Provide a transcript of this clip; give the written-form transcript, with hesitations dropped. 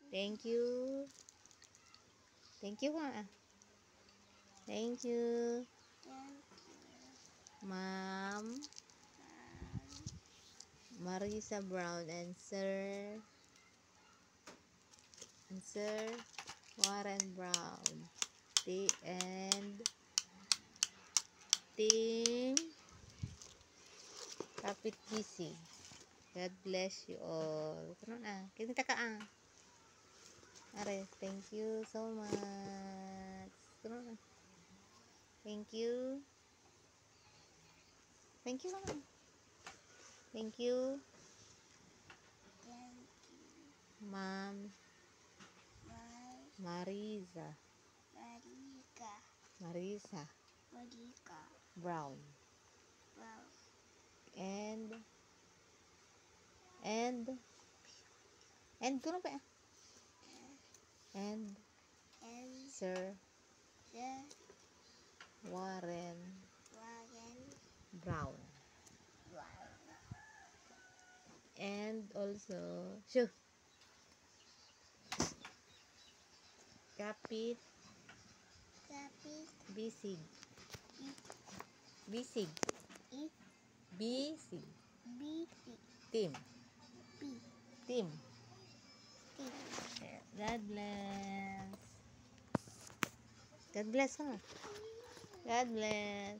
Thank you. Thank you ka. Thank you. Ma'am Marisa Brown and Sir Warren Brown. And Team Kapit Busy. God bless you all. Kanon na. Kinita ka ang. Ares, thank you so much. Kanon na. Thank you. Thank you naman. Thank you. Ma'am Marisa Brown. And kuno pa. And Sir Warren Brown. And also Kapit Bisig. Team. God bless. God bless.